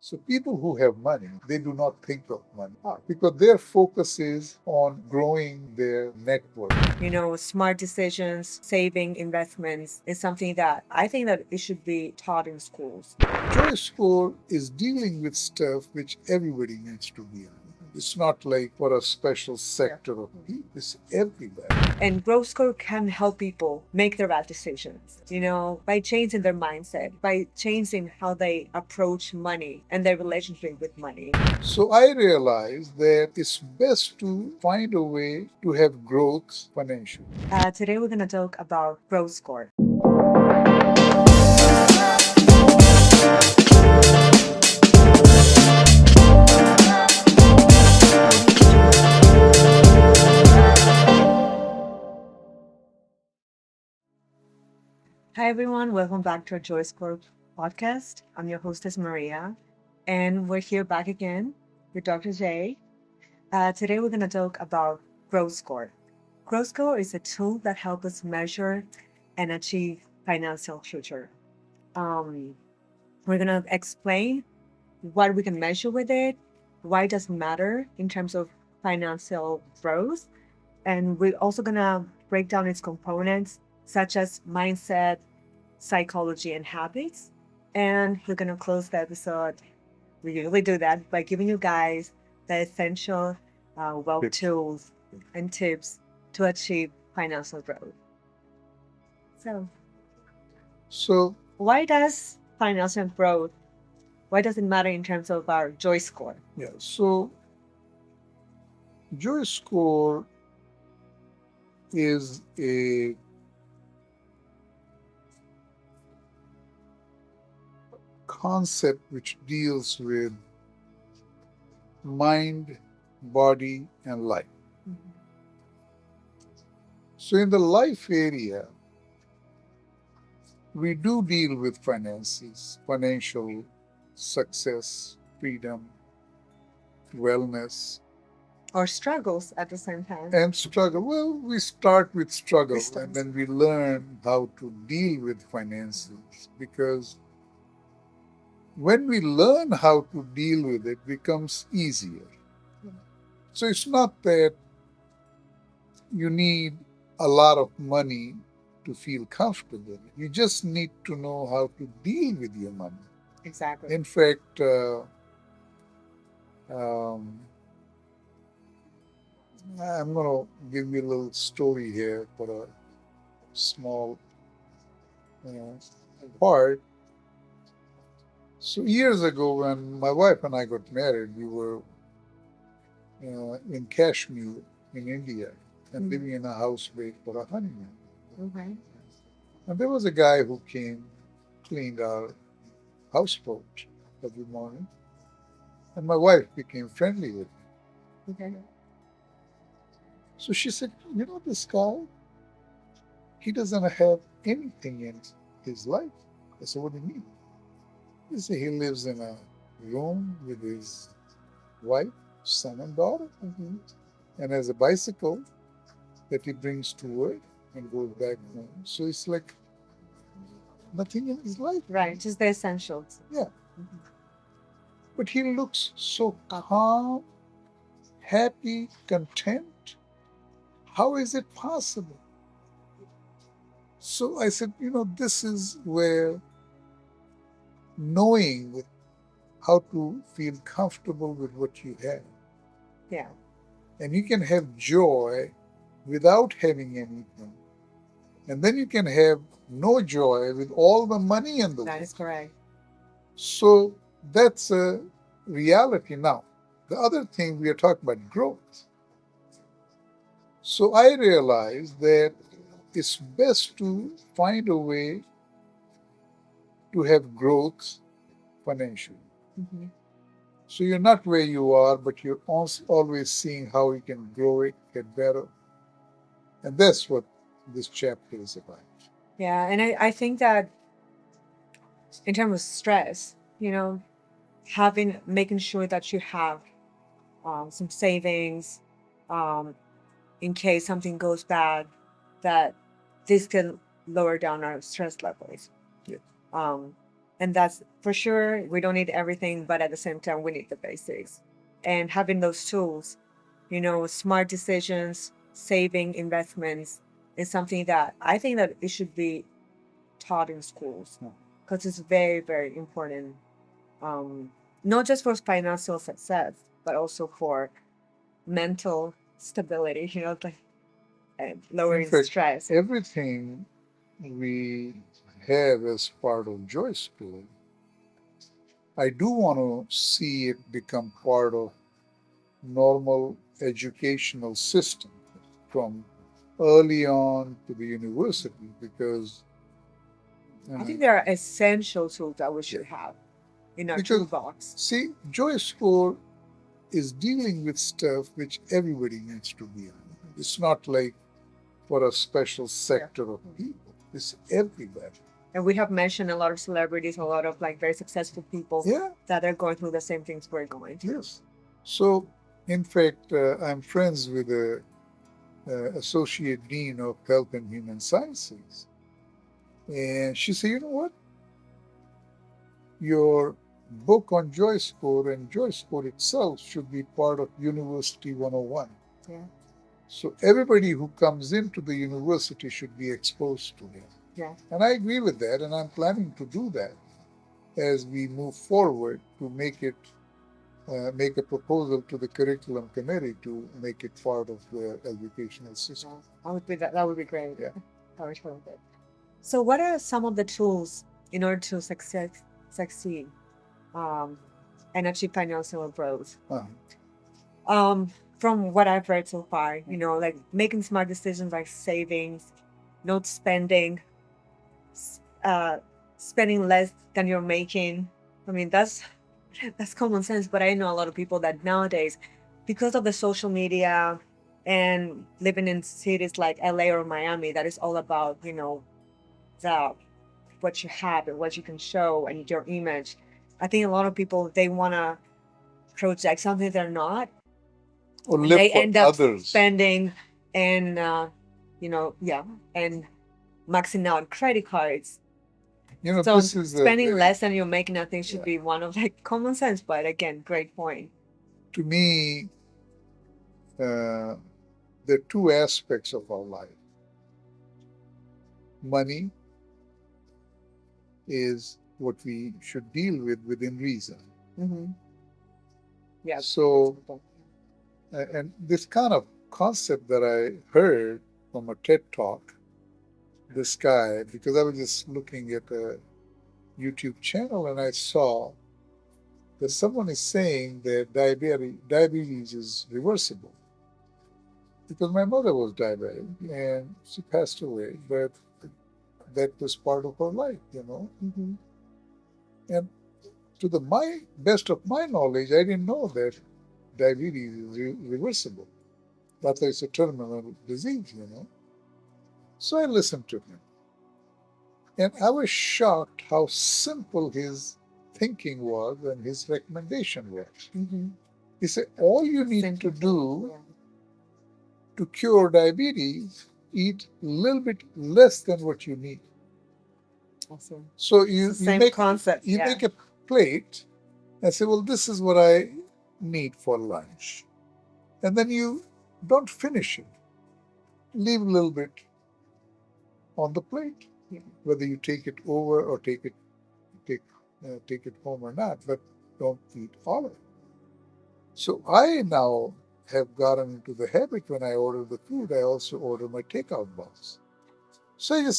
So people who have money, they do not think of money because their focus is on growing their network. Smart decisions, saving, investments is something that I think that it should be taught in schools. JoyScore is dealing with stuff which everybody needs to be on. It's not like for a special sector of people, it's everywhere. And growth score can help people make their bad decisions, by changing their mindset, by changing how they approach money and their relationship with money. So I realized that it's best to find a way to have growth financially. Today, we're going to talk about growth score. Hi, everyone. Welcome back to our JoyScore Podcast. I'm your hostess, Maria, and we're here back again with Dr. J. Today, we're going to talk about growth score. Growth score is a tool that helps us measure and achieve financial future. Um, we're going to explain what we can measure with it, why it doesn't matter in terms of financial growth, and we're also going to break down its components, such as mindset, psychology, and habits. And we're going to close the episode. We usually do that by giving you guys the essential wealth Tips. tools and tips to achieve financial growth. So, So, why does financial growth, why does it matter in terms of our joy score? yeah, so JoyScore is a concept which deals with mind, body, and life. Mhm. So, in the life area, we do deal with finances, financial success, freedom, wellness, Or struggles at the same time. and struggle. Well, we start with struggle start- and then we learn how to deal with finances because when we learn how to deal with it, it becomes easier. So it's not that you need a lot of money to feel comfortable. You just need to know how to deal with your money. Exactly. In fact, um, I'm going to give you a little story here for a small uh, part. So years ago, when my wife and I got married, we were in Kashmir in India and living in a houseboat for a honeymoon. Okay. And there was a guy who came, cleaned our houseboat every morning, and my wife became friendly with him. Okay. So she said, "You know, this guy, he doesn't have anything in his life." I said, "What do you mean?" He said, "He lives in a room with his wife, son, and daughter, and has a bicycle that he brings to work and goes back home. So it's like nothing in his life." Right. Just the essentials. Yeah. But he looks so calm, happy, content. How is it possible? So I said, this is where knowing how to feel comfortable with what you have. Yeah. And you can have joy without having anything. And then you can have no joy with all the money in the That world. is correct. So that's a reality now. The other thing we are talking about growth. So I realized that it's best to find a way to have growth financially. Mhm. So you're not where you are, but you're always seeing how you can grow it, get better. And that's what this chapter is about. Yeah. And I think that in terms of stress, making sure that you have some savings um, in case something goes bad, that this can lower down our stress levels. Yeah. Um, And that's for sure, we don't need everything, but at the same time, we need the basics. And having those tools, smart decisions, saving investments is something that I think that it should be taught in schools because it's very, very important. Um, Not just for financial success, but also for mental stability, like and In lowering fact, stress. everything we have as part of Joy School, I do want to see it become part of normal educational system from early on to the university because I uh, think there are essential tools that we yeah, should have in our because toolbox. see, Joy School is dealing with stuff which everybody needs to be on. It's not like for a special sector of people. It's everybody. And we have mentioned a lot of celebrities, a lot of like very successful people Yeah. that are going through the same things we're going through. Yes. So, in fact, I'm friends with the associate dean of health and human sciences, and she said, "You know what? Your book on JoyScore and JoyScore itself should be part of University 101. Yeah. So everybody who comes into the university should be exposed to it." Yeah. And I agree with that, and I'm planning to do that as we move forward to make a proposal to the curriculum committee to make it part of the educational system. That would be great. Yeah. That would be great. So, what are some of the tools in order to succeed um, and achieve financial growth? Uh-huh. From what I've read so far, like making smart decisions like savings, not spending, uh, spending less than you're making. I mean, that's common sense, but I know a lot of people that nowadays, because of the social media and living in cities like LA or Miami, that is all about, the what you have and what you can show and your image. I think a lot of people they wanna project something they're not, Or and live they for end up others. spending and and maxing out credit cards. So This is spending less than you're making, I think, should yeah. be one of like common sense. But again, great point. To me, there are two aspects of our life. Money is what we should deal with within reason. Mm-hmm. Yeah. So, and this kind of concept that I heard from a TED talk, this guy, because I was just looking at a YouTube channel and I saw that someone is saying that diabetes is reversible. Because my mother was diabetic and she passed away, but that was part of her life, Mm-hmm. And to the my best of my knowledge, I didn't know that diabetes is reversible. That it's a terminal disease. So I listened to him. And I was shocked how simple his thinking was and his recommendation was. Mm-hmm. He said, all you need to do to cure diabetes, eat a little bit less than what you need. Awesome. So you make concept. You make a plate and say, well, this is what I need for lunch. And then you don't finish it. Leave a little bit on the plate, whether you take it over or take it home or not, but don't eat all of it. So I now have gotten into the habit when I order the food, I also order my takeout box. So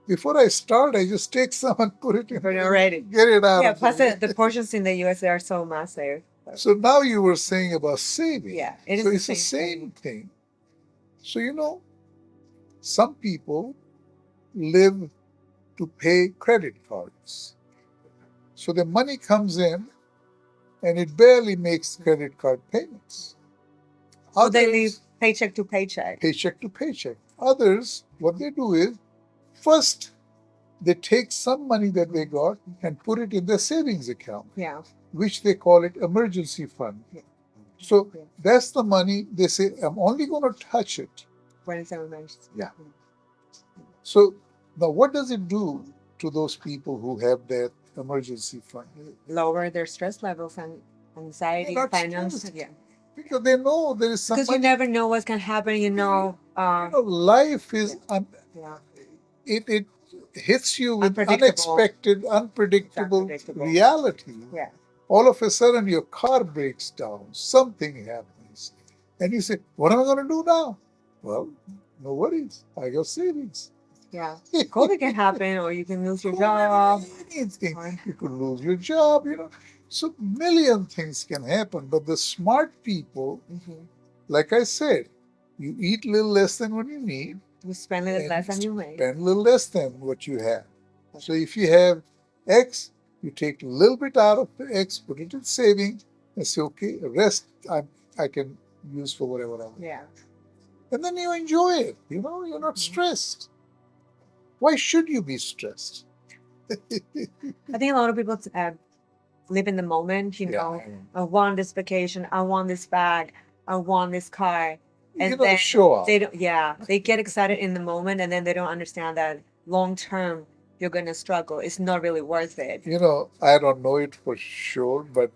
before I start, I just take some and put it in. Ready. Get it out. Yeah, plus the portions in the US are so massive. So now you were saying about saving. Yeah, so it's the same thing. So some people live to pay credit cards. So the money comes in and it barely makes credit card payments. So they live paycheck to paycheck. Paycheck to paycheck. Others, what they do is, first, they take some money that they got and put it in their savings account, which they call it emergency fund. So that's the money they say, I'm only going to touch it when it's an emergency. Yeah. So now what does it do to those people who have that emergency fund. Lower their stress levels and They're anxiety, not finance. stressed Yeah, because they know there is some because you money. never know what's gonna happen. Life is Yeah, yeah, it hits you with unpredictable. unexpected, It's unpredictable unpredictable. reality. Yeah, All of a sudden, your car breaks down, something happens, and you say, "What am I going to do now?" Well, no worries. I got savings. yeah. COVID can happen, or you can lose your Could job. be anything. Or, You could lose your job. So million things can happen. But the smart people, Mhm. like I said, you eat a little less than what you need You spend a little and less than you make. spend a little less than what you have. So if you have X, you take a little bit out of the X, put it in saving, and say, okay, the rest I can use for whatever I want. Yeah. And then you enjoy it. You're not stressed. Why should you be stressed? I think a lot of people live in the moment. Yeah. I want this vacation. I want this bag. I want this car. And then Show off. they don't. Yeah, they get excited in the moment, and then they don't understand that long term you're gonna struggle. It's not really worth it. I don't know it for sure, but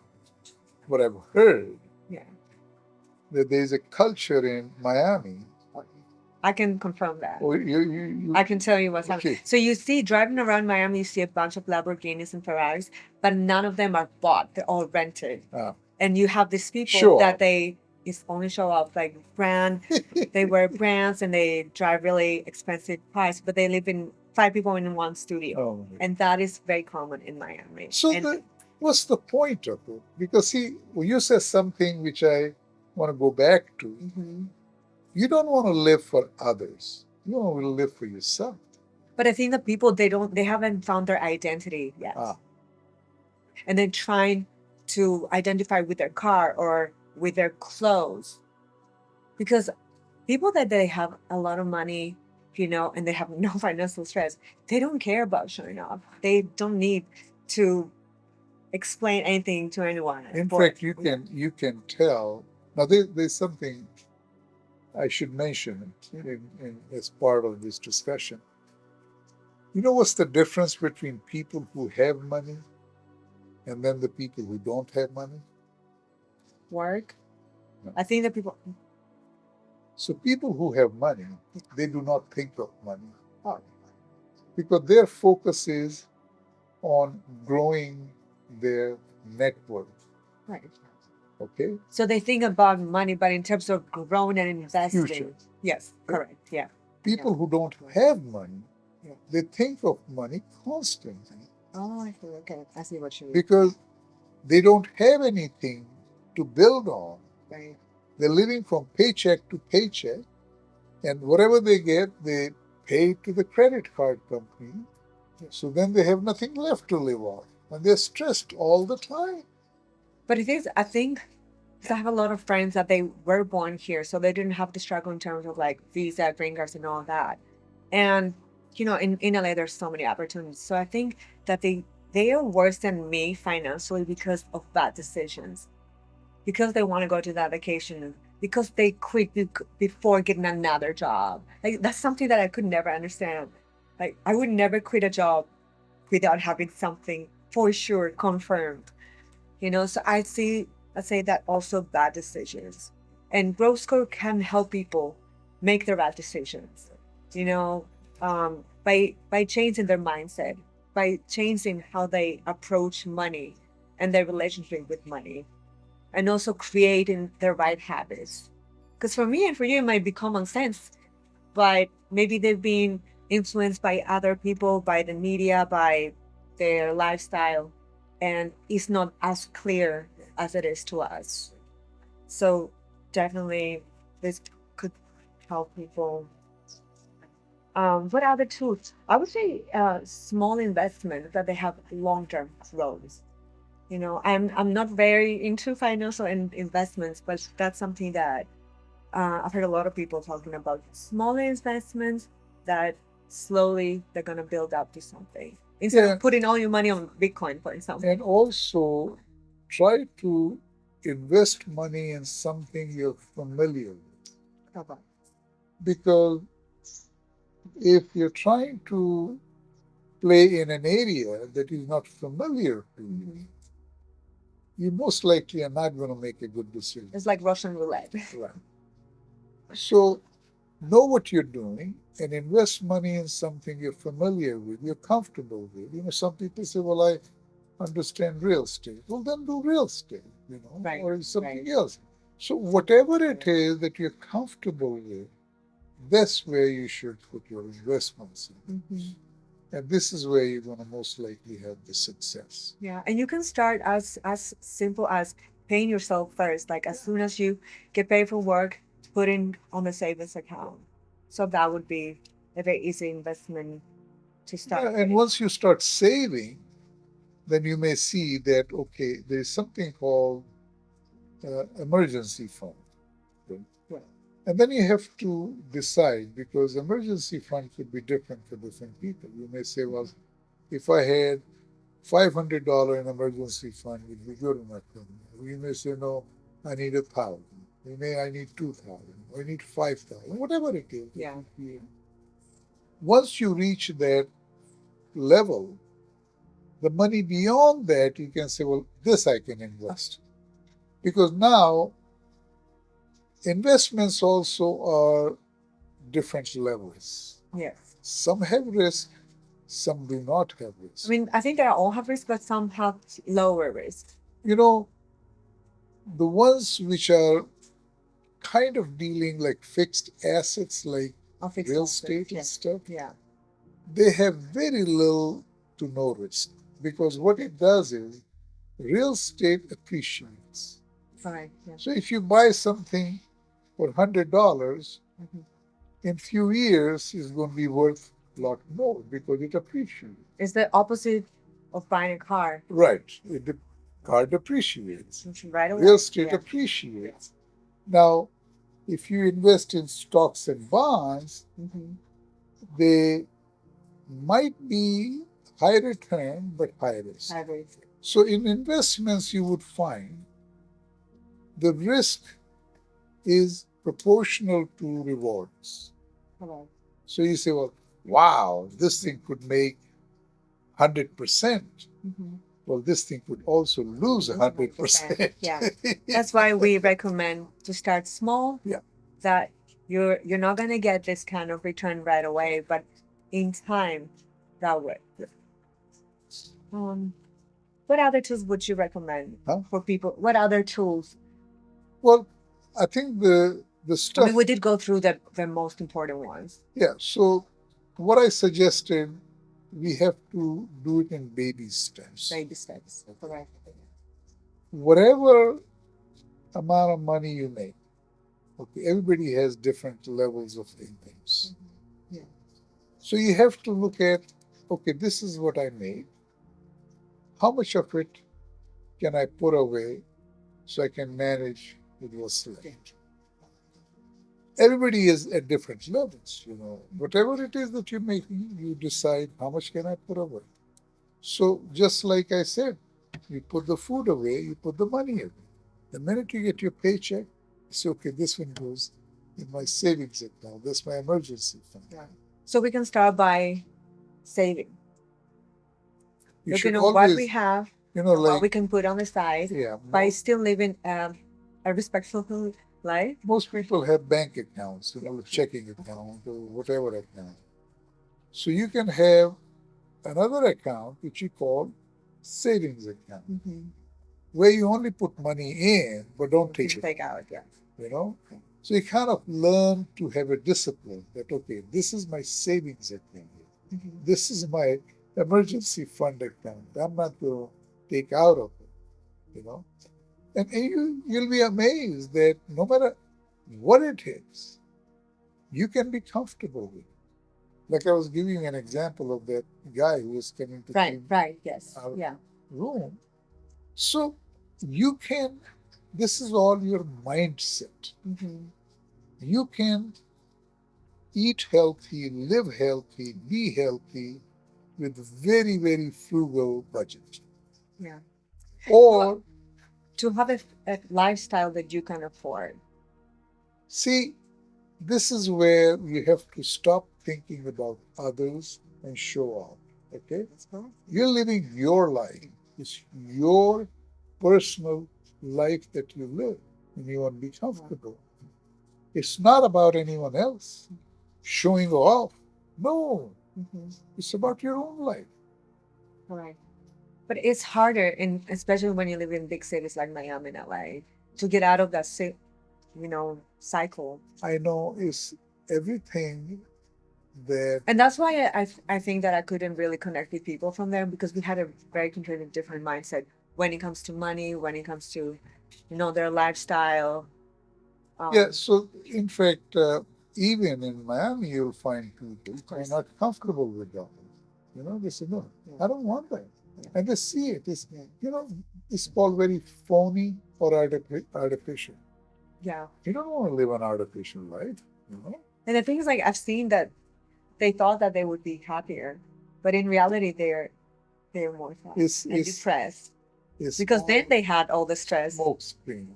what I've heard Yeah, that there's a culture in Miami. I can confirm that. Oh, you I can tell you what's happening. okay. So you see, driving around Miami, you see a bunch of Lamborghinis and Ferraris, but none of them are bought. They're all rented. Ah, And you have these people show that off. they is only show off like brand. They wear brands and they drive really expensive cars, but they live in 5 people in one studio, Oh, and that is very common in Miami. so And what's the point of it? Because see, when you said something which I want to go back to, Mhm. you don't want to live for others. You want to live for yourself. But I think the people they haven't found their identity yet, Ah, and then trying to identify with their car or with their clothes, because people that they have a lot of money, and they have no financial stress, they don't care about showing off. They don't need to explain anything to anyone. in fact, you can tell. Now there's something I should mention as part of this discussion. You know what's the difference between people who have money and then the people who don't have money? Work. No. I think that people. So people who have money, they do not think of money Oh, because their focus is on growing their net worth. right. Okay? So they think about money, but in terms of growing and investing. Future. Yes, correct. Yeah. People who don't have money, Yeah. they think of money constantly Oh, I see. Okay, I see what you mean. because they don't have anything to build on. Right. They're living from paycheck to paycheck, and whatever they get, they pay to the credit card company. So then they have nothing left to live on, and they're stressed all the time. But it is, I think, because I have a lot of friends that they were born here, so they didn't have to struggle in terms of like visa, green cards, and all that. And in LA, there's so many opportunities. So I think that they are worse than me financially because of bad decisions, because they want to go to that vacation, because they quit before getting another job. Like that's something that I could never understand. Like I would never quit a job without having something for sure confirmed. So I say that also bad decisions. And growth score can help people make the right decisions, by changing their mindset, by changing how they approach money and their relationship with money, and also creating the right habits. Because for me and for you, it might be common sense, but maybe they've been influenced by other people, by the media, by their lifestyle, and it's not as clear as it is to us. So definitely, this could help people. What other tools? I would say small investments that they have long-term growth. I'm not very into financial investments, but that's something that I've heard a lot of people talking about. Smaller investments that slowly they're gonna build up to something instead Yeah, of putting all your money on Bitcoin, for example. and also try to invest money in something you're familiar with. Because if you're trying to play in an area that is not familiar to you, Mhm. you most likely are not going to make a good decision. It's like Russian roulette. Right. So know what you're doing and invest money in something you're familiar with, you're comfortable with. Some people say, well, I understand real estate. Well, then do real estate, Right, or something right. else. So whatever it is that you're comfortable with, that's where you should put your investments in. Mhm. And this is where you're going to most likely have the success. Yeah, and you can start as simple as paying yourself first. Like as soon as you get paid for work, put in on the savings account. So that would be a very easy investment to start Yeah, and with. once you start saving, then you may see that, okay, there's something called emergency fund. Okay? Yeah. And then you have to decide because emergency fund could be different for different people. You may say, well, if I had $500 in emergency fund would be good enough for me. You may say, no, I need 1,000. I need 2,000. Or I need 5,000. Whatever it is. Yeah. Once you reach that level, the money beyond that, you can say, well, this I can invest. Because now investments also are different levels. Yes. Some have risk, some do not have I risk. mean, I think they all have risk, but some have lower risk. You know, the ones which are kind of dealing like fixed assets, like Of fixed real assets, estate and yes. stuff, Yeah. they have very little to no risk. Because what it does is real estate appreciates. Right. Yeah. So if you buy something for $100, Mhm. in few years it's going to be worth a lot more because it appreciates. It's the opposite of buying a car. Right. The car depreciates. Right away. Real estate Yeah. appreciates. Now, if you invest in stocks and bonds, Mhm. they might be high return but high risk. High risk. So in investments, you would find the risk is proportional to rewards. Correct. So you say, well, wow, this thing could make 100%. Mhm. Well, this thing could also lose 100%. Yeah. That's why we recommend to start small. Yeah. That you're not gonna get this kind of return right away, but in time, that would. Um, what other tools would you recommend Huh? for people? What other tools? Well, I think the I stuff. mean, we did go through the most important ones. Yeah. So what I suggested, we have to do it in baby steps. Baby steps. Correct. Whatever amount of money you make, okay, everybody has different levels of incomes. Yeah. So you have to look at, okay, this is what I made. How much of it can I put away so I can manage with what's left? Everybody is at different levels. Whatever it is that you're making, you decide how much can I put away. So just like I said, you put the food away, you put the money away. The minute you get your paycheck, you say, okay, this one goes in my savings account. That's my emergency fund. Yeah. So we can start by saving. You Looking should at what we always, have, you know, and what like, we can put on the side yeah, by still living a respectful life. most people have bank accounts, checking account or whatever account. So you can have another account which you call savings account, Mm-hmm. where you only put money in but don't take it. Take out, yeah. You know, so you kind of learn to have a discipline that okay, this is my savings account. Mm-hmm. This is my emergency fund account. I'm not going to take out of it. And you'll be amazed that no matter what it is, you can be comfortable with it. Like I was giving an example of that guy who was coming to clean Right, yes, our yeah. room. So you can, this is all your mindset. Mm-hmm. You can eat healthy, live healthy, be healthy with very, very frugal budget. Yeah. Or to have a lifestyle that you can afford. see, this is where you have to stop thinking about others and show off. Okay? That's correct. You're living your life. It's your personal life that you live, and you want to be comfortable. It's not about anyone else showing off. No, Mm-hmm. it's about your own life. Correct. But it's harder, in especially when you live in big cities like Miami and LA, to get out of that cycle. I know it's everything that, And that's why I think that I couldn't really connect with people from there because we had a very completely different mindset when it comes to money, when it comes to, their lifestyle. yeah, Um, so in fact, even in Miami, you'll find people who are not comfortable with that. They say, no, I don't want that. And they see it. It's all very phony or artificial. yeah. You don't want to live an artificial life, you know? And the thing is, like, I've seen that they thought that they would be happier, but in reality, they're more sad It's, and it's, depressed it's because then all they had all the stress. smoke screen.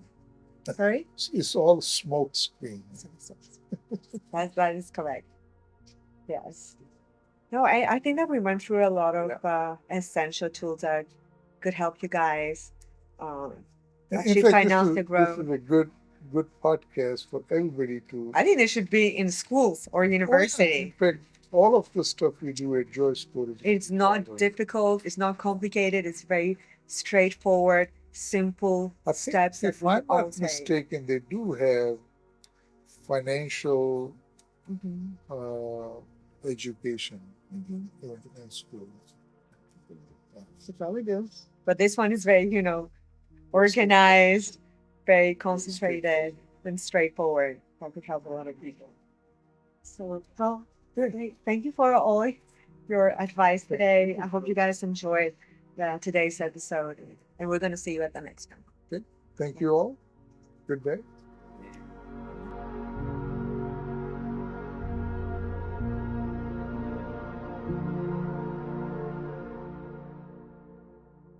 Sorry, It's all smoke screen. that is correct. Yes. No, I think that we went through a lot of essential tools that could help you guys um, In achieve fact, this is financial this growth. is a good podcast for everybody to. I think they should be in schools or Oh yeah, in university. fact, all of the stuff we do at JoyScore is It's not difficult. It's not complicated. It's very straightforward, simple I think, steps that if we can I'm all not take. mistaken, they do have financial Hmm. education Hmm. in schools. They probably do. But this one is very, organized, very concentrated, and straightforward. That could help a lot of people. So, well, great. Thank you for all your advice today. I hope you guys enjoyed today's episode, and we're going to see you at the next one. Okay. Thank you all. Good day.